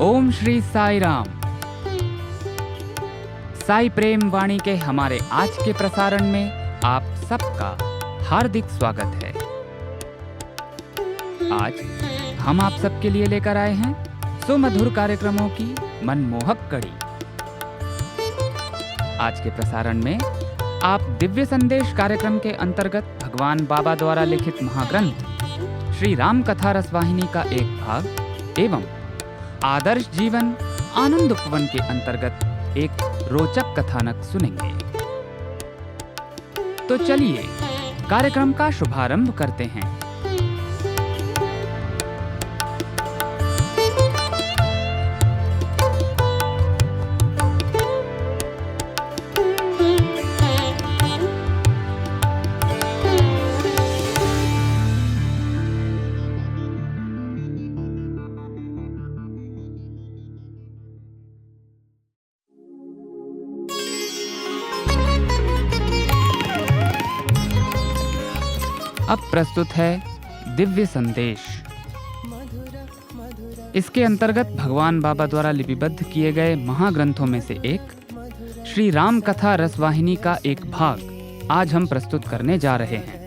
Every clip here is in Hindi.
ओम श्री साई राम। साई प्रेम वाणी के हमारे आज के प्रसारण में आप सबका हार्दिक स्वागत है। आज हम आप सबके लिए लेकर आए हैं सुमधुर कार्यक्रमों की मनमोहक कड़ी। आज के प्रसारण में आप दिव्य संदेश कार्यक्रम के अंतर्गत भगवान बाबा द्वारा लिखित महाग्रंथ श्री राम कथा रसवाहिनी का एक भाग एवं आदर्श जीवन आनंद उपवन के अंतर्गत एक रोचक कथानक सुनेंगे। तो चलिए कार्यक्रम का शुभारंभ करते हैं। अब प्रस्तुत है दिव्य संदेश। इसके अंतर्गत भगवान बाबा द्वारा लिपिबद्ध किए गए महाग्रंथों में से एक श्री राम कथा रसवाहिनी का एक भाग आज हम प्रस्तुत करने जा रहे हैं।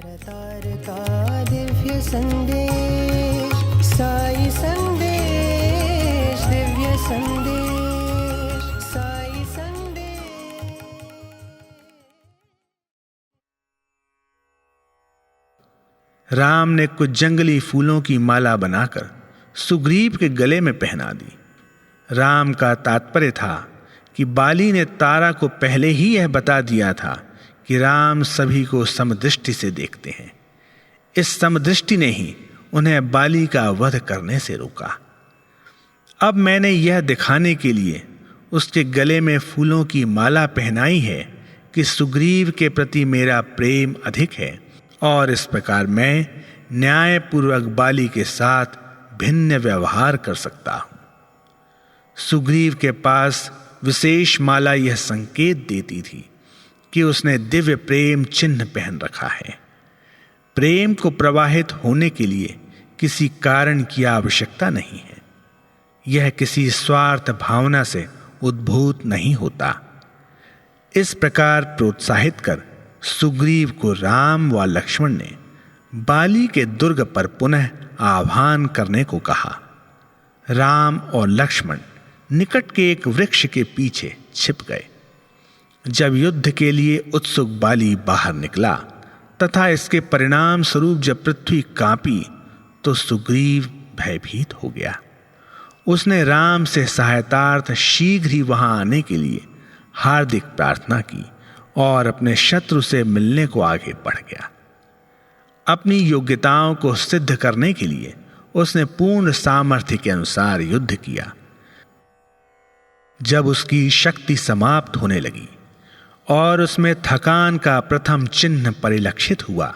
दिव्य संदेश, साई संदेश, दिव्य संदेश, साई संदेश। राम ने कुछ जंगली फूलों की माला बनाकर सुग्रीव के गले में पहना दी। राम का तात्पर्य था कि बाली ने तारा को पहले ही यह बता दिया था कि राम सभी को समदृष्टि से देखते हैं। इस समदृष्टि ने ही उन्हें बाली का वध करने से रोका। अब मैंने यह दिखाने के लिए उसके गले में फूलों की माला पहनाई है कि सुग्रीव के प्रति मेरा प्रेम अधिक है और इस प्रकार मैं न्यायपूर्वक बाली के साथ भिन्न व्यवहार कर सकता हूं। सुग्रीव के पास विशेष माला यह संकेत देती थी कि उसने दिव्य प्रेम चिन्ह पहन रखा है। प्रेम को प्रवाहित होने के लिए किसी कारण की आवश्यकता नहीं है। यह किसी स्वार्थ भावना से उद्भूत नहीं होता। इस प्रकार प्रोत्साहित कर सुग्रीव को राम व लक्ष्मण ने बाली के दुर्ग पर पुनः आह्वान करने को कहा। राम और लक्ष्मण निकट के एक वृक्ष के पीछे छिप गए। जब युद्ध के लिए उत्सुक बाली बाहर निकला तथा इसके परिणाम स्वरूप जब पृथ्वी कांपी तो सुग्रीव भयभीत हो गया। उसने राम से सहायतार्थ शीघ्र ही वहां आने के लिए हार्दिक प्रार्थना की और अपने शत्रु से मिलने को आगे बढ़ गया। अपनी योग्यताओं को सिद्ध करने के लिए उसने पूर्ण सामर्थ्य के अनुसार युद्ध किया। जब उसकी शक्ति समाप्त होने लगी और उसमें थकान का प्रथम चिन्ह परिलक्षित हुआ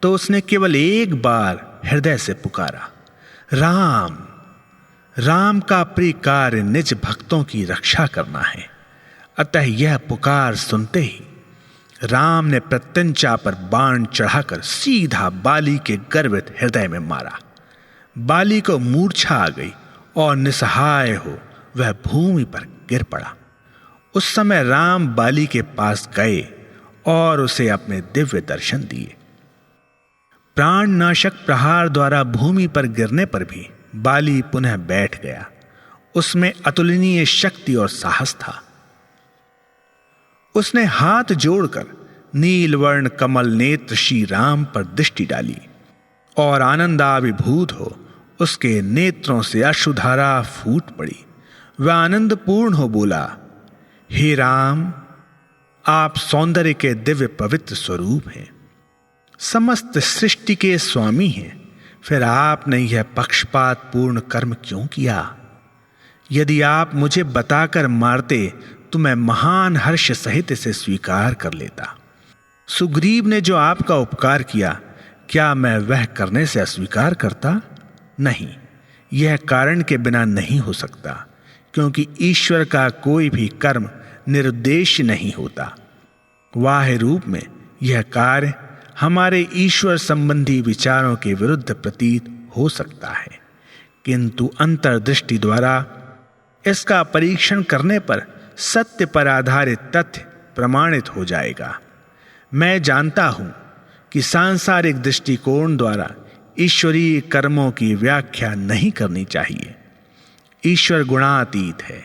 तो उसने केवल एक बार हृदय से पुकारा, राम। राम का प्रिय कार्य निज भक्तों की रक्षा करना है। अतः यह पुकार सुनते ही राम ने प्रत्यंचा पर बाण चढ़ाकर सीधा बाली के गर्वित हृदय में मारा। बाली को मूर्छा आ गई और निसहाय हो वह भूमि पर गिर पड़ा। उस समय राम बाली के पास गए और उसे अपने दिव्य दर्शन दिए। प्राणनाशक प्रहार द्वारा भूमि पर गिरने पर भी बाली पुनः बैठ गया। उसमें अतुलनीय शक्ति और साहस था। उसने हाथ जोड़कर नीलवर्ण कमल नेत्र श्री राम पर दृष्टि डाली और आनंदाभिभूत हो उसके नेत्रों से अश्रुधारा फूट पड़ी। वह आनंदपूर्ण हो बोला, हे राम, आप सौंदर्य के दिव्य पवित्र स्वरूप हैं, समस्त सृष्टि के स्वामी हैं। फिर आपने यह पक्षपात पूर्ण कर्म क्यों किया? यदि आप मुझे बताकर मारते तो मैं महान हर्ष सहित इसे स्वीकार कर लेता। सुग्रीव ने जो आपका उपकार किया, क्या मैं वह करने से अस्वीकार करता? नहीं, यह कारण के बिना नहीं हो सकता, क्योंकि ईश्वर का कोई भी कर्म निरुद्देश्य नहीं होता। वाह्य रूप में यह कार्य हमारे ईश्वर संबंधी विचारों के विरुद्ध प्रतीत हो सकता है, किंतु अंतर्दृष्टि द्वारा इसका परीक्षण करने पर सत्य पर आधारित तथ्य प्रमाणित हो जाएगा। मैं जानता हूं कि सांसारिक दृष्टिकोण द्वारा ईश्वरीय कर्मों की व्याख्या नहीं करनी चाहिए। ईश्वर गुणातीत है,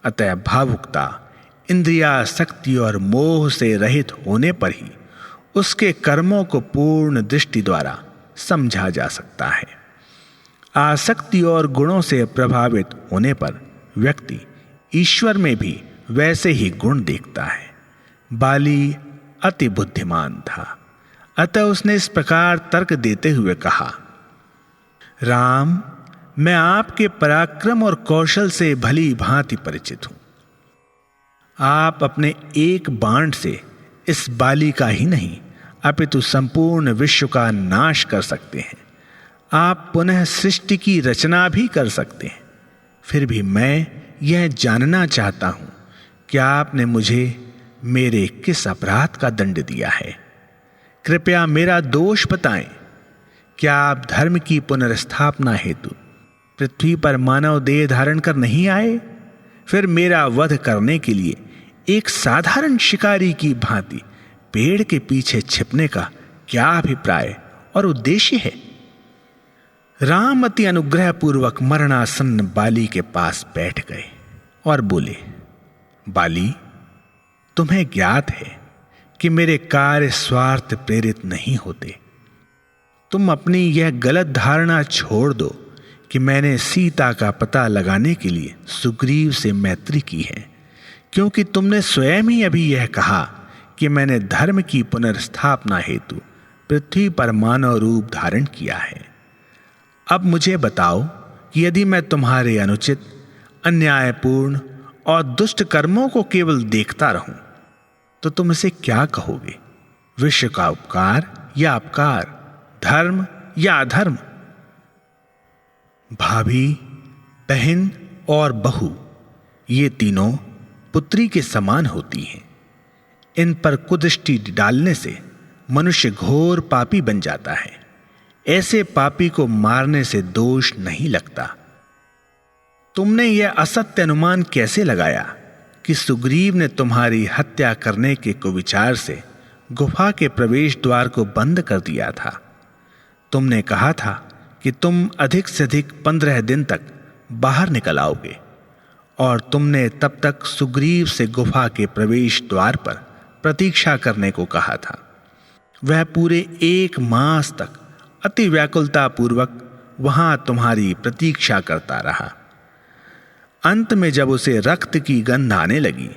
अतः भावुकता, इंद्रियासक्ति और मोह से रहित होने पर ही उसके कर्मों को पूर्ण दृष्टि द्वारा समझा जा सकता है। आसक्ति और गुणों से प्रभावित होने पर व्यक्ति ईश्वर में भी वैसे ही गुण देखता है। बाली अति बुद्धिमान था, अतः उसने इस प्रकार तर्क देते हुए कहा, राम, मैं आपके पराक्रम और कौशल से भली भांति परिचित हूं। आप अपने एक बाण से इस बाली का ही नहीं अपितु संपूर्ण विश्व का नाश कर सकते हैं। आप पुनः सृष्टि की रचना भी कर सकते हैं। फिर भी मैं यह जानना चाहता हूं कि आपने मुझे मेरे किस अपराध का दंड दिया है। कृपया मेरा दोष बताएं। क्या आप धर्म की पुनर्स्थापना हेतु पृथ्वी पर मानव देह धारण कर नहीं आए? फिर मेरा वध करने के लिए एक साधारण शिकारी की भांति पेड़ के पीछे छिपने का क्या अभिप्राय और उद्देश्य है? राम अति अनुग्रह पूर्वक मरणासन्न बाली के पास बैठ गए और बोले, बाली, तुम्हें ज्ञात है कि मेरे कार्य स्वार्थ प्रेरित नहीं होते। तुम अपनी यह गलत धारणा छोड़ दो कि मैंने सीता का पता लगाने के लिए सुग्रीव से मैत्री की है, क्योंकि तुमने स्वयं ही अभी यह कहा कि मैंने धर्म की पुनर्स्थापना हेतु पृथ्वी पर मानव रूप धारण किया है। अब मुझे बताओ कि यदि मैं तुम्हारे अनुचित, अन्यायपूर्ण और दुष्ट कर्मों को केवल देखता रहूं तो तुम इसे क्या कहोगे? विश्व का उपकार या अपकार, धर्म या अधर्म? भाभी, बहन और बहू, ये तीनों पुत्री के समान होती हैं। इन पर कुदृष्टि डालने से मनुष्य घोर पापी बन जाता है। ऐसे पापी को मारने से दोष नहीं लगता। तुमने यह असत्य अनुमान कैसे लगाया कि सुग्रीव ने तुम्हारी हत्या करने के कुविचार से गुफा के प्रवेश द्वार को बंद कर दिया था? तुमने कहा था कि तुम अधिक से अधिक 15 दिन तक बाहर निकल आओगे, और तुमने तब तक सुग्रीव से गुफा के प्रवेश द्वार पर प्रतीक्षा करने को कहा था। वह पूरे 1 मास तक अति व्याकुलता पूर्वक वहां तुम्हारी प्रतीक्षा करता रहा। अंत में जब उसे रक्त की गंध आने लगी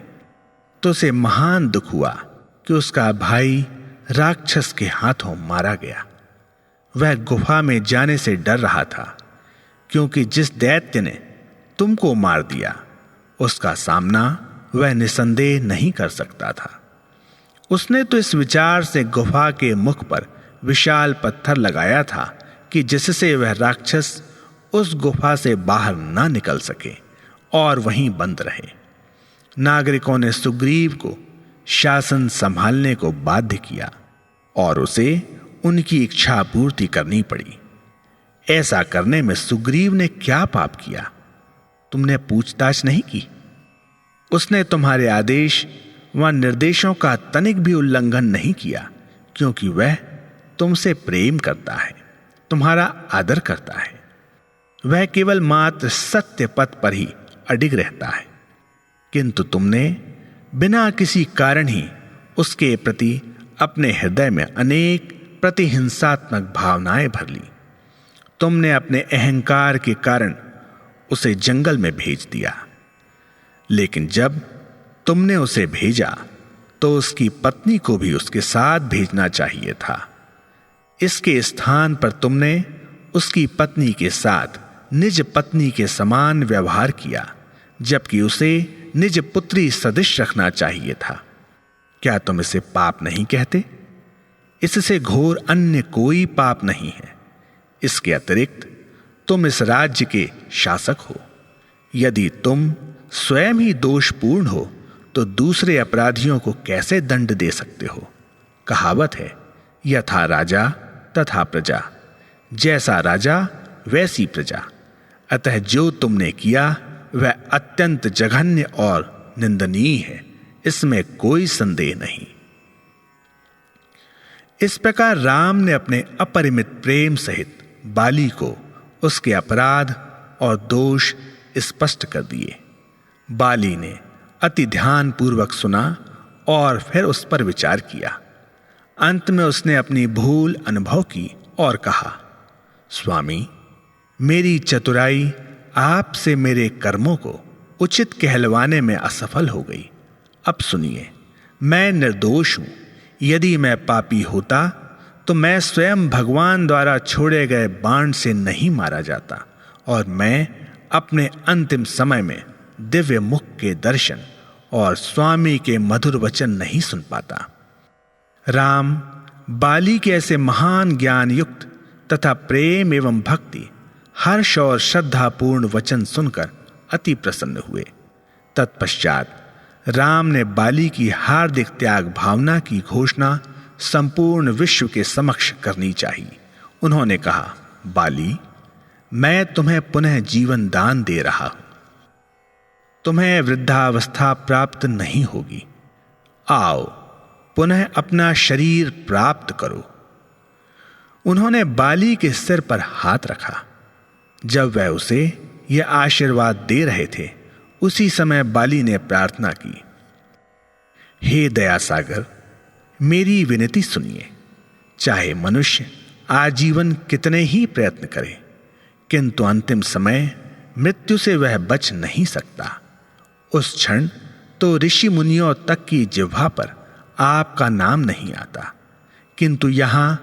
तो उसे महान दुख हुआ कि उसका भाई राक्षस के हाथों मारा गया। वह गुफा में जाने से डर रहा था, क्योंकि जिस दैत्य ने तुमको मार दिया उसका सामना वह निसंदेह नहीं कर सकता था। उसने तो इस विचार से गुफा के मुख पर विशाल पत्थर लगाया था कि जिससे वह राक्षस उस गुफा से बाहर ना निकल सके और वहीं बंद रहे। नागरिकों ने सुग्रीव को शासन संभालने को बाध्य किया और उसे उनकी इच्छा पूर्ति करनी पड़ी। ऐसा करने में सुग्रीव ने क्या पाप किया? तुमने पूछताछ नहीं की। उसने तुम्हारे आदेश व निर्देशों का तनिक भी उल्लंघन नहीं किया, क्योंकि वह तुमसे प्रेम करता है, तुम्हारा आदर करता है। वह केवल मात्र सत्य पथ पर ही अडिग रहता है, किंतु तुमने बिना किसी कारण ही उसके प्रति अपने हृदय में अनेक प्रतिहिंसात्मक भावनाएं भर ली। तुमने अपने अहंकार के कारण उसे जंगल में भेज दिया, लेकिन जब तुमने उसे भेजा तो उसकी पत्नी को भी उसके साथ भेजना चाहिए था। इसके स्थान पर तुमने उसकी पत्नी के साथ निज पत्नी के समान व्यवहार किया, जबकि उसे निज पुत्री सदृश रखना चाहिए था। क्या तुम इसे पाप नहीं कहते? इससे घोर अन्य कोई पाप नहीं है। इसके अतिरिक्त तुम इस राज्य के शासक हो। यदि तुम स्वयं ही दोषपूर्ण हो तो दूसरे अपराधियों को कैसे दंड दे सकते हो? कहावत है, यथा राजा तथा प्रजा, जैसा राजा वैसी प्रजा। अतः जो तुमने किया वह अत्यंत जघन्य और निंदनीय है, इसमें कोई संदेह नहीं। इस प्रकार राम ने अपने अपरिमित प्रेम सहित बाली को उसके अपराध और दोष स्पष्ट कर दिए। बाली ने अति ध्यान पूर्वक सुना और फिर उस पर विचार किया। अंत में उसने अपनी भूल अनुभव की और कहा, स्वामी, मेरी चतुराई आपसे मेरे कर्मों को उचित कहलवाने में असफल हो गई। अब सुनिए, मैं निर्दोष हूं। यदि मैं पापी होता तो मैं स्वयं भगवान द्वारा छोड़े गए बाण से नहीं मारा जाता और मैं अपने अंतिम समय में दिव्य मुख के दर्शन और स्वामी के मधुर वचन नहीं सुन पाता। राम बाली के ऐसे महान ज्ञान युक्त तथा प्रेम एवं भक्ति, हर्ष और श्रद्धापूर्ण वचन सुनकर अति प्रसन्न हुए। तत्पश्चात राम ने बाली की हार्दिक त्याग भावना की घोषणा संपूर्ण विश्व के समक्ष करनी चाहिए। उन्होंने कहा, बाली, मैं तुम्हें पुनः जीवन दान दे रहा हूं। तुम्हें वृद्धावस्था प्राप्त नहीं होगी। आओ, पुनः अपना शरीर प्राप्त करो। उन्होंने बाली के सिर पर हाथ रखा। जब वह उसे यह आशीर्वाद दे रहे थे, उसी समय बाली ने प्रार्थना की, हे दया सागर, मेरी विनती सुनिए। चाहे मनुष्य आजीवन कितने ही प्रयत्न करे, किंतु अंतिम समय मृत्यु से वह बच नहीं सकता। उस क्षण तो ऋषि मुनियों तक की जिह्वा पर आपका नाम नहीं आता, किंतु यहां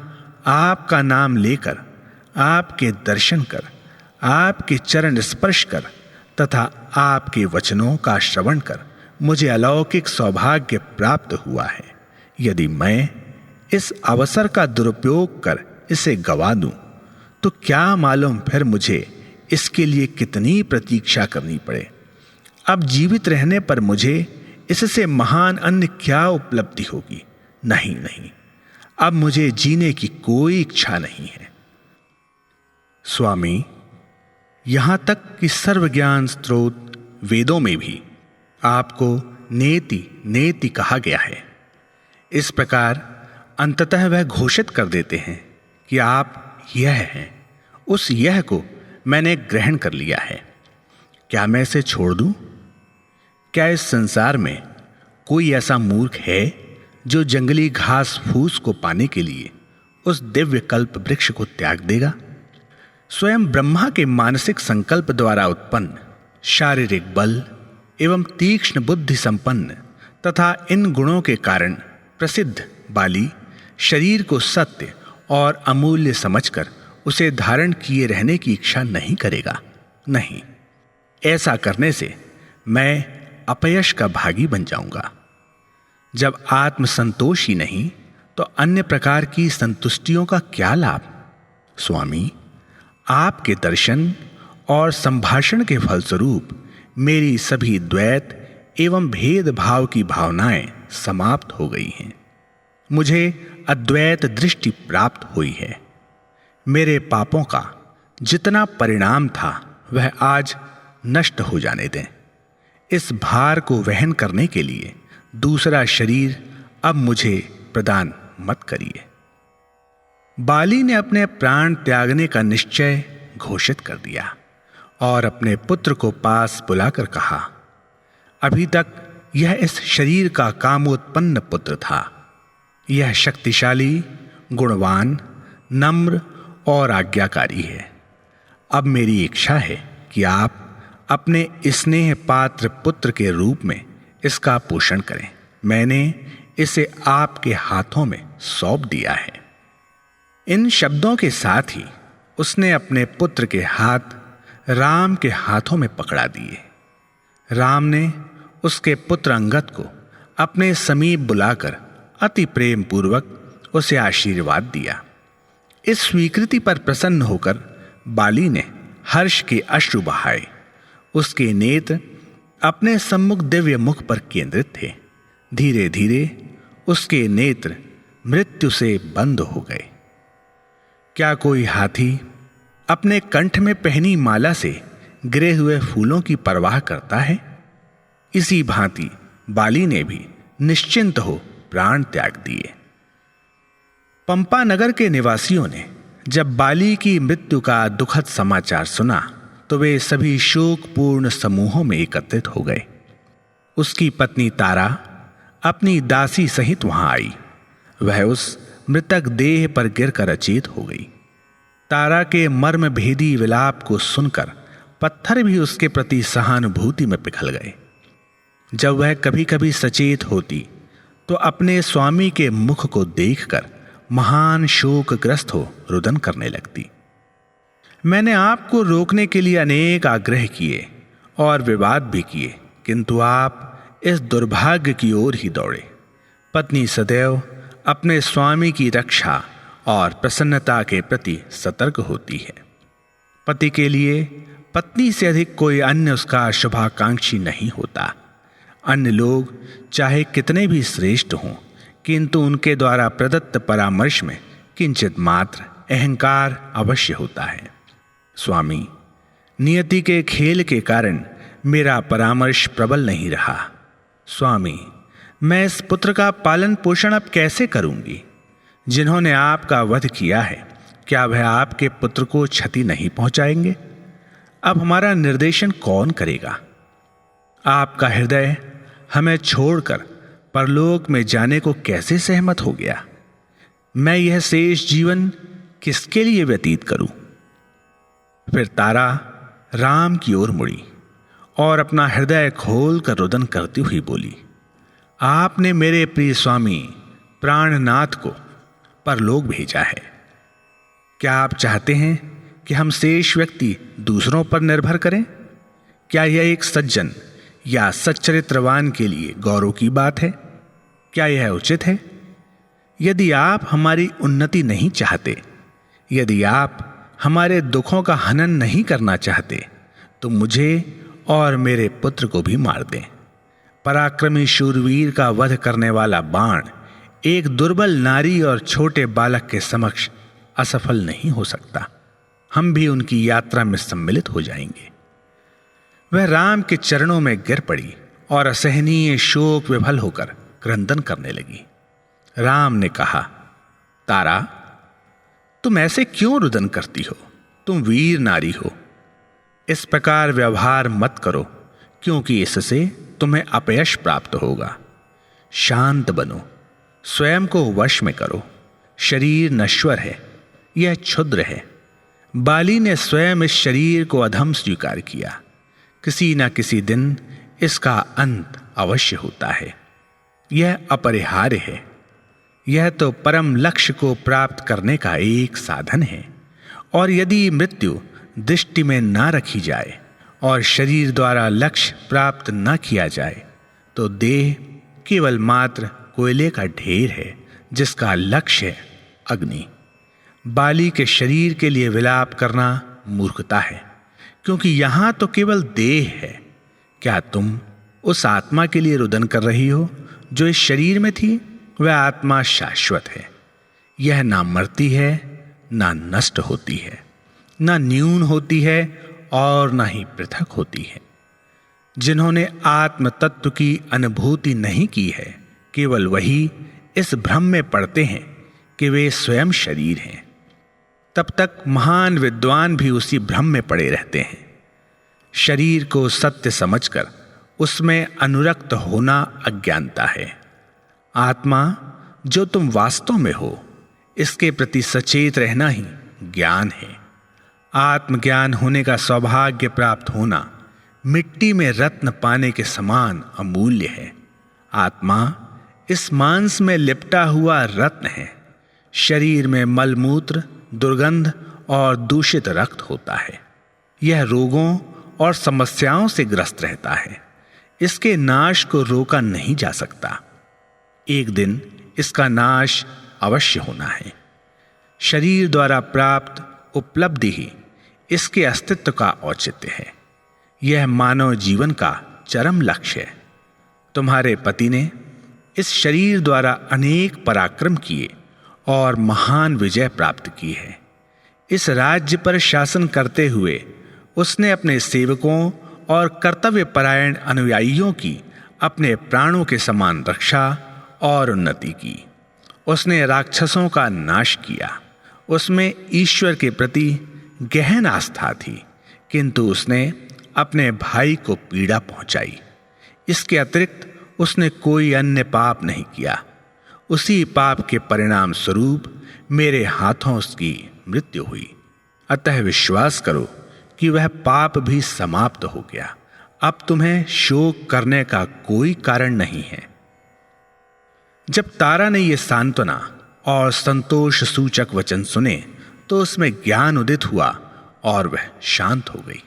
आपका नाम लेकर, आपके दर्शन कर, आपके चरण स्पर्श कर तथा आपके वचनों का श्रवण कर मुझे अलौकिक सौभाग्य प्राप्त हुआ है। यदि मैं इस अवसर का दुरुपयोग कर इसे गवा दूं, तो क्या मालूम फिर मुझे इसके लिए कितनी प्रतीक्षा करनी पड़े। अब जीवित रहने पर मुझे इससे महान अन्य क्या उपलब्धि होगी। नहीं नहीं, अब मुझे जीने की कोई इच्छा नहीं है। स्वामी, यहां तक कि सर्वज्ञान स्रोत वेदों में भी आपको नेति नेति कहा गया है। इस प्रकार अंततः वह घोषित कर देते हैं कि आप यह हैं। उस यह को मैंने ग्रहण कर लिया है। क्या मैं इसे छोड़ दूं? क्या इस संसार में कोई ऐसा मूर्ख है जो जंगली घास फूस को पाने के लिए उस दिव्य कल्प वृक्ष को त्याग देगा? स्वयं ब्रह्मा के मानसिक संकल्प द्वारा उत्पन्न शारीरिक बल एवं तीक्ष्ण बुद्धि संपन्न तथा इन गुणों के कारण प्रसिद्ध बाली शरीर को सत्य और अमूल्य समझकर उसे धारण किए रहने की इच्छा नहीं करेगा। नहीं, ऐसा करने से मैं अपयश का भागी बन जाऊंगा। जब आत्म संतोष ही नहीं तो अन्य प्रकार की संतुष्टियों का क्या लाभ? स्वामी, आपके दर्शन और संभाषण के फलस्वरूप मेरी सभी द्वैत एवं भेदभाव की भावनाएं समाप्त हो गई हैं। मुझे अद्वैत दृष्टि प्राप्त हुई है। मेरे पापों का जितना परिणाम था वह आज नष्ट हो जाने दें। इस भार को वहन करने के लिए दूसरा शरीर अब मुझे प्रदान मत करिए। बाली ने अपने प्राण त्यागने का निश्चय घोषित कर दिया और अपने पुत्र को पास बुलाकर कहा, अभी तक यह इस शरीर का कामोत्पन्न पुत्र था। यह शक्तिशाली, गुणवान, नम्र और आज्ञाकारी है। अब मेरी इच्छा है कि आप अपने स्नेह पात्र पुत्र के रूप में इसका पोषण करें। मैंने इसे आपके हाथों में सौंप दिया है। इन शब्दों के साथ ही उसने अपने पुत्र के हाथ राम के हाथों में पकड़ा दिए। राम ने उसके पुत्र अंगद को अपने समीप बुलाकर अति प्रेम पूर्वक उसे आशीर्वाद दिया। इस स्वीकृति पर प्रसन्न होकर बाली ने हर्ष के अश्रु बहाए। उसके नेत्र अपने सम्मुख दिव्य मुख पर केंद्रित थे। धीरे धीरे उसके नेत्र मृत्यु से बंद हो गए। क्या कोई हाथी अपने कंठ में पहनी माला से गिरे हुए फूलों की परवाह करता है? इसी भांति बाली ने भी निश्चिंत हो प्राण त्याग दिए। पंपा नगर के निवासियों ने जब बाली की मृत्यु का दुखद समाचार सुना तो वे सभी शोकपूर्ण समूहों में एकत्रित हो गए। उसकी पत्नी तारा अपनी दासी सहित वहां आई। वह उस मृतक देह पर गिरकर अचेत हो गई। तारा के मर्म भेदी विलाप को सुनकर पत्थर भी उसके प्रति सहानुभूति में पिघल गए। जब वह कभी कभी सचेत होती तो अपने स्वामी के मुख को देखकर महान शोकग्रस्त हो रुदन करने लगती। मैंने आपको रोकने के लिए अनेक आग्रह किए और विवाद भी किए, किंतु आप इस दुर्भाग्य की ओर ही दौड़े। पत्नी सदैव अपने स्वामी की रक्षा और प्रसन्नता के प्रति सतर्क होती है। पति के लिए पत्नी से अधिक कोई अन्य उसका शुभाकांक्षी नहीं होता। अन्य लोग चाहे कितने भी श्रेष्ठ हों, किंतु उनके द्वारा प्रदत्त परामर्श में किंचित मात्र अहंकार अवश्य होता है। स्वामी, नियति के खेल के कारण मेरा परामर्श प्रबल नहीं रहा। स्वामी, मैं इस पुत्र का पालन पोषण अब कैसे करूंगी? जिन्होंने आपका वध किया है, क्या वह आपके पुत्र को क्षति नहीं पहुंचाएंगे? अब हमारा निर्देशन कौन करेगा? आपका हृदय हमें छोड़कर परलोक में जाने को कैसे सहमत हो गया? मैं यह शेष जीवन किसके लिए व्यतीत करूं? फिर तारा राम की ओर मुड़ी और अपना हृदय खोल कर रुदन करती हुई बोली, आपने मेरे प्रिय स्वामी प्राणनाथ को परलोक भेजा है। क्या आप चाहते हैं कि हम शेष व्यक्ति दूसरों पर निर्भर करें? क्या यह एक सज्जन या सच्चरित्रवान के लिए गौरव की बात है? क्या यह उचित है? यदि आप हमारी उन्नति नहीं चाहते, यदि आप हमारे दुखों का हनन नहीं करना चाहते, तो मुझे और मेरे पुत्र को भी मार दें। पराक्रमी शूरवीर का वध करने वाला बाण एक दुर्बल नारी और छोटे बालक के समक्ष असफल नहीं हो सकता। हम भी उनकी यात्रा में सम्मिलित हो जाएंगे। वह राम के चरणों में गिर पड़ी और असहनीय शोक विभल होकर क्रंदन करने लगी। राम ने कहा, तारा, तुम ऐसे क्यों रुदन करती हो? तुम वीर नारी हो। इस प्रकार व्यवहार मत करो, क्योंकि इससे तुम्हें अपयश प्राप्त होगा। शांत बनो, स्वयं को वश में करो। शरीर नश्वर है, यह क्षुद्र है। बाली ने स्वयं इस शरीर को अधम स्वीकार किया। किसी न किसी दिन इसका अंत अवश्य होता है। यह अपरिहार्य है। यह तो परम लक्ष्य को प्राप्त करने का एक साधन है। और यदि मृत्यु दृष्टि में ना रखी जाए और शरीर द्वारा लक्ष्य प्राप्त न किया जाए, तो देह केवल मात्र कोयले का ढेर है जिसका लक्ष्य है अग्नि। बाली के शरीर के लिए विलाप करना मूर्खता है, क्योंकि यहां तो केवल देह है। क्या तुम उस आत्मा के लिए रुदन कर रही हो जो इस शरीर में थी? वह आत्मा शाश्वत है। यह ना मरती है, ना नष्ट होती है, ना न्यून होती है और ना ही पृथक होती है। जिन्होंने आत्म तत्व की अनुभूति नहीं की है, केवल वही इस भ्रम में पड़ते हैं कि वे स्वयं शरीर हैं। तब तक महान विद्वान भी उसी भ्रम में पड़े रहते हैं। शरीर को सत्य समझकर उसमें अनुरक्त होना अज्ञानता है। आत्मा जो तुम वास्तव में हो, इसके प्रति सचेत रहना ही ज्ञान है। आत्मज्ञान होने का सौभाग्य प्राप्त होना मिट्टी में रत्न पाने के समान अमूल्य है। आत्मा इस मांस में लिपटा हुआ रत्न है। शरीर में मलमूत्र, दुर्गंध और दूषित रक्त होता है। यह रोगों और समस्याओं से ग्रस्त रहता है। इसके नाश को रोका नहीं जा सकता। एक दिन इसका नाश अवश्य होना है। शरीर द्वारा प्राप्त उपलब्धि ही इसके अस्तित्व का औचित्य है। यह मानव जीवन का चरम लक्ष्य है। तुम्हारे पति ने इस शरीर द्वारा अनेक पराक्रम किए और महान विजय प्राप्त की है। इस राज्य पर शासन करते हुए उसने अपने सेवकों और कर्तव्यपरायण अनुयायियों की अपने प्राणों के समान रक्षा और उन्नति की। उसने राक्षसों का नाश किया। उसमें ईश्वर के प्रति गहन आस्था थी, किंतु उसने अपने भाई को पीड़ा पहुंचाई। इसके अतिरिक्त उसने कोई अन्य पाप नहीं किया। उसी पाप के परिणाम स्वरूप मेरे हाथों उसकी मृत्यु हुई। अतः विश्वास करो कि वह पाप भी समाप्त हो गया। अब तुम्हें शोक करने का कोई कारण नहीं है। जब तारा ने यह सांत्वना और संतोष सूचक वचन सुने तो उसमें ज्ञान उदित हुआ और वह शांत हो गई।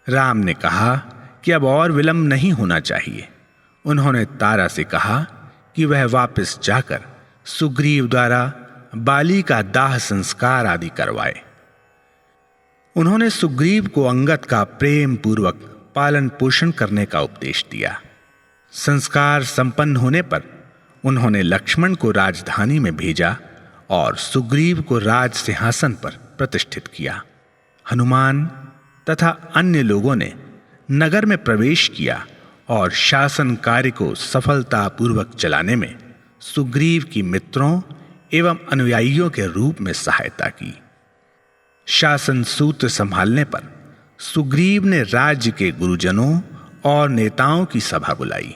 राम ने कहा कि अब और विलंब नहीं होना चाहिए। उन्होंने तारा से कहा कि वह वापस जाकर सुग्रीव द्वारा बाली का दाह संस्कार आदि करवाए। उन्होंने सुग्रीव को अंगद का प्रेम पूर्वक पालन पोषण करने का उपदेश दिया। संस्कार संपन्न होने पर उन्होंने लक्ष्मण को राजधानी में भेजा और सुग्रीव को राज सिंहासन पर प्रतिष्ठित किया। हनुमान तथा अन्य लोगों ने नगर में प्रवेश किया और शासन कार्य को सफलतापूर्वक चलाने में सुग्रीव की मित्रों एवं अनुयायियों के रूप में सहायता की। शासन सूत्र संभालने पर सुग्रीव ने राज्य के गुरुजनों और नेताओं की सभा बुलाई।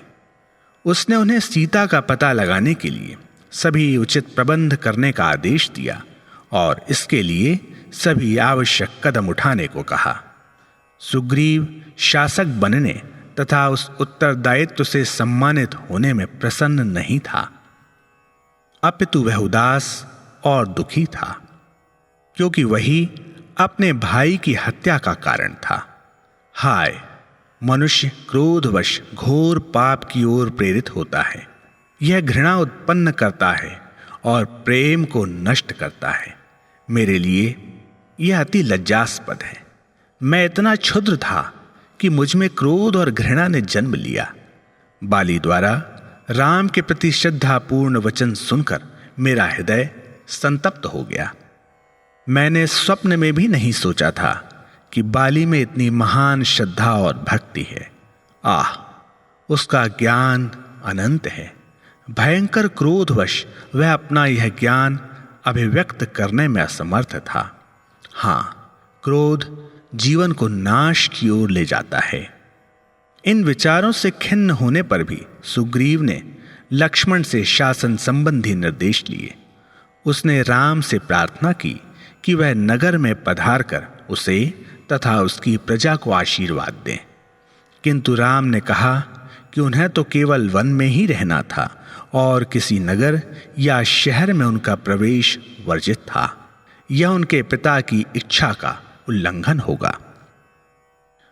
उसने उन्हें सीता का पता लगाने के लिए सभी उचित प्रबंध करने का आदेश दिया और इसके लिए सभी आवश्यक कदम उठाने को कहा। सुग्रीव शासक बनने तथा उस उत्तरदायित्व से सम्मानित होने में प्रसन्न नहीं था, अपितु वह उदास और दुखी था, क्योंकि वही अपने भाई की हत्या का कारण था। हाय, मनुष्य क्रोधवश घोर पाप की ओर प्रेरित होता है। यह घृणा उत्पन्न करता है और प्रेम को नष्ट करता है। मेरे लिए यह अति लज्जास्पद है। मैं इतना क्षुद्र था कि मुझ में क्रोध और घृणा ने जन्म लिया। बाली द्वारा राम के प्रति श्रद्धापूर्ण वचन सुनकर मेरा हृदय संतप्त हो गया। मैंने स्वप्न में भी नहीं सोचा था कि बाली में इतनी महान श्रद्धा और भक्ति है। आह, उसका ज्ञान अनंत है। भयंकर क्रोधवश वह अपना यह ज्ञान अभिव्यक्त करने में असमर्थ था। हां, क्रोध जीवन को नाश की ओर ले जाता है। इन विचारों से खिन्न होने पर भी सुग्रीव ने लक्ष्मण से शासन संबंधी निर्देश लिए। उसने राम से प्रार्थना की कि वह नगर में पधार कर उसे तथा उसकी प्रजा को आशीर्वाद दें, किंतु राम ने कहा कि उन्हें तो केवल वन में ही रहना था और किसी नगर या शहर में उनका प्रवेश वर्जित था। यह उनके पिता की इच्छा का उल्लंघन होगा।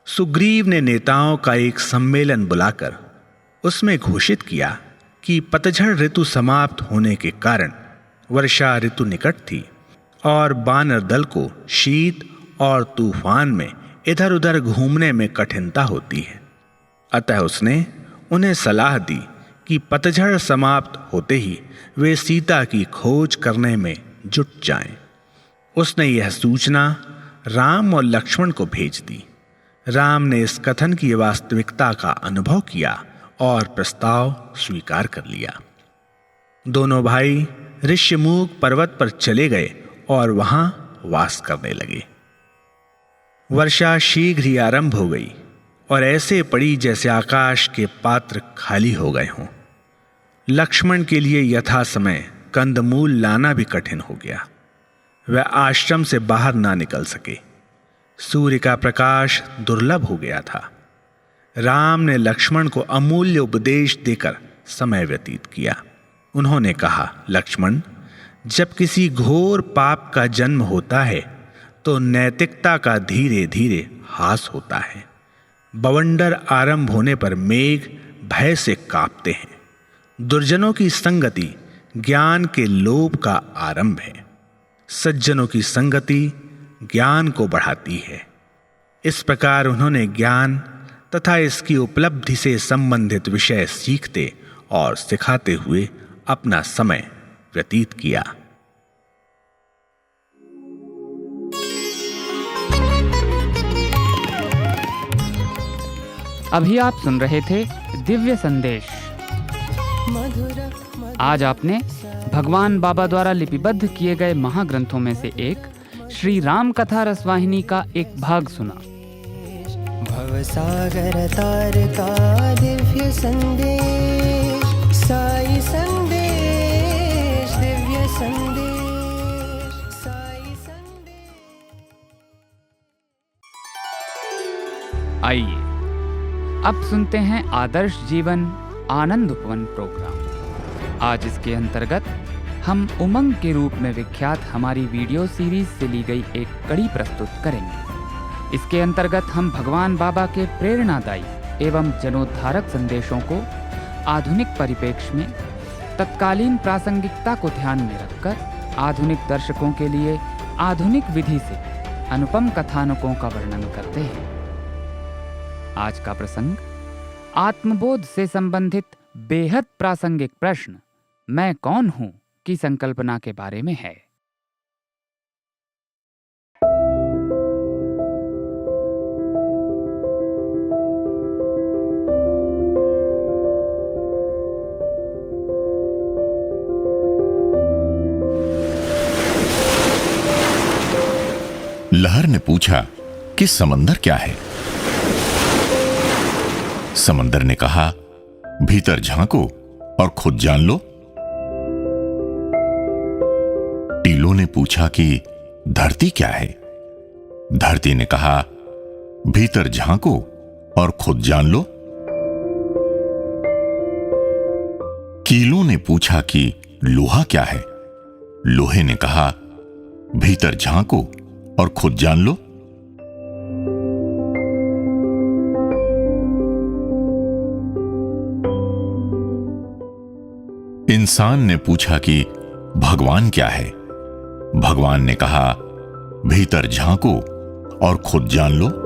सुग्रीव ने नेताओं का एक सम्मेलन बुलाकर उसमें घोषित किया कि पतझड़ ऋतु समाप्त होने के कारण वर्षा ऋतु निकट थी और वानर दल को शीत और तूफान में इधर उधर घूमने में कठिनता होती है। अतः उसने उन्हें सलाह दी कि पतझड़ समाप्त होते ही वे सीता की खोज करने में जुट जाएं। उसने यह सूचना राम और लक्ष्मण को भेज दी। राम ने इस कथन की वास्तविकता का अनुभव किया और प्रस्ताव स्वीकार कर लिया। दोनों भाई ऋष्यमूक पर्वत पर चले गए और वहां वास करने लगे। वर्षा शीघ्र ही आरंभ हो गई और ऐसे पड़ी जैसे आकाश के पात्र खाली हो गए हों। लक्ष्मण के लिए यथा समय कंदमूल लाना भी कठिन हो गया। वह आश्रम से बाहर ना निकल सके। सूर्य का प्रकाश दुर्लभ हो गया था। राम ने लक्ष्मण को अमूल्य उपदेश देकर समय व्यतीत किया। उन्होंने कहा, लक्ष्मण, जब किसी घोर पाप का जन्म होता है तो नैतिकता का धीरे धीरे ह्रास होता है। बवंडर आरंभ होने पर मेघ भय से कांपते हैं। दुर्जनों की संगति ज्ञान के लोभ का आरंभ है। सज्जनों की संगति ज्ञान को बढ़ाती है। इस प्रकार उन्होंने ज्ञान तथा इसकी उपलब्धि से संबंधित विषय सीखते और सिखाते हुए अपना समय व्यतीत किया। अभी आप सुन रहे थे दिव्य संदेश। मधुर आज आपने भगवान बाबा द्वारा लिपिबद्ध किए गए महाग्रंथों में से एक श्री राम कथा रसवाहिनी का एक भाग सुना। भवसागर तार का दिव्य संदेश, साई संदेश, दिव्य संदेश, साई संदेश। आइए अब सुनते हैं आदर्श जीवन आनंद उपवन प्रोग्राम। आज इसके अंतर्गत हम उमंग के रूप में विख्यात हमारी वीडियो सीरीज से ली गई एक कड़ी प्रस्तुत करेंगे। इसके अंतर्गत हम भगवान बाबा के प्रेरणादायी एवं जनोद्धारक संदेशों को आधुनिक परिप्रेक्ष्य में तत्कालीन प्रासंगिकता को ध्यान में रखकर आधुनिक दर्शकों के लिए आधुनिक विधि से अनुपम कथानकों का वर्णन करते हैं। आज का प्रसंग आत्मबोध से संबंधित बेहद प्रासंगिक प्रश्न मैं कौन हूं की संकल्पना के बारे में है। लहर ने पूछा कि समंदर क्या है। समंदर ने कहा, भीतर झांको और खुद जान लो। टीलों ने पूछा कि धरती क्या है। धरती ने कहा, भीतर झांको और खुद जान लो। कीलों ने पूछा कि लोहा क्या है। लोहे ने कहा, भीतर झांको और खुद जान लो। इंसान ने पूछा कि भगवान क्या है। भगवान ने कहा, भीतर झांको और खुद जान लो।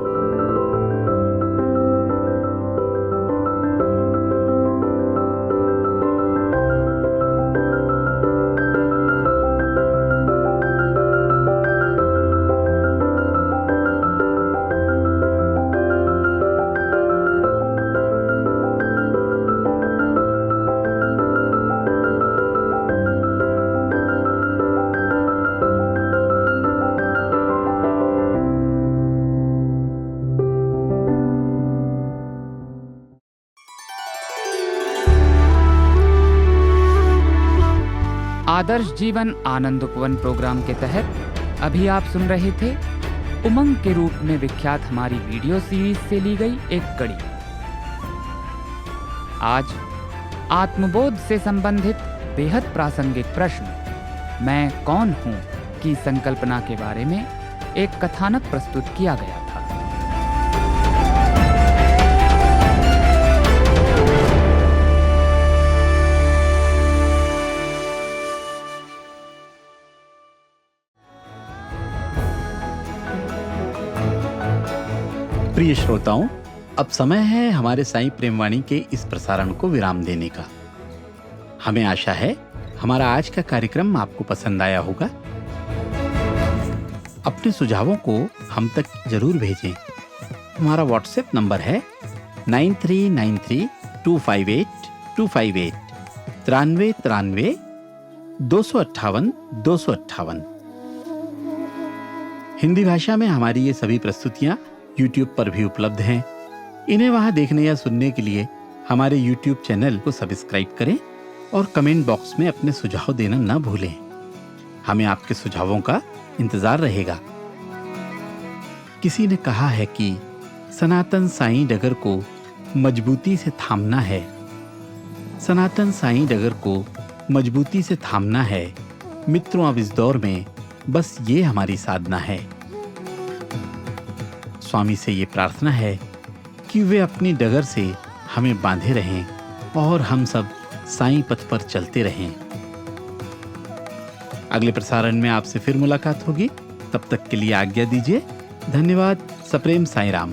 आदर्श जीवन आनंद उपवन प्रोग्राम के तहत अभी आप सुन रहे थे उमंग के रूप में विख्यात हमारी वीडियो सीरीज से ली गई एक कड़ी। आज आत्मबोध से संबंधित बेहद प्रासंगिक प्रश्न मैं कौन हूं की संकल्पना के बारे में एक कथानक प्रस्तुत किया गया था। प्रिय श्रोताओं, अब समय है हमारे साईं प्रेमवाणी के इस प्रसारण को विराम देने का। हमें आशा है हमारा आज का कार्यक्रम आपको पसंद आया होगा। अपने सुझावों को हम तक जरूर भेजें। हमारा व्हाट्सएप नंबर है 9393258258 93 258 258। हिंदी भाषा में हमारी ये सभी प्रस्तुतियां YouTube पर भी उपलब्ध हैं। इन्हें वहां देखने या सुनने के लिए हमारे YouTube चैनल को सब्सक्राइब करें और कमेंट बॉक्स में अपने सुझाव देना न भूलें। हमें आपके सुझावों का इंतजार रहेगा। किसी ने कहा है कि सनातन साईं डगर को मजबूती से थामना है। सनातन साईं डगर को मजबूती से थामना है। मित्रों, अब इस दौर में बस ये हमारी साधना है। स्वामी से ये प्रार्थना है कि वे अपनी डगर से हमें बांधे रहें और हम सब साईं पथ पर चलते रहें। अगले प्रसारण में आपसे फिर मुलाकात होगी। तब तक के लिए आज्ञा दीजिए। धन्यवाद। सप्रेम साईं राम।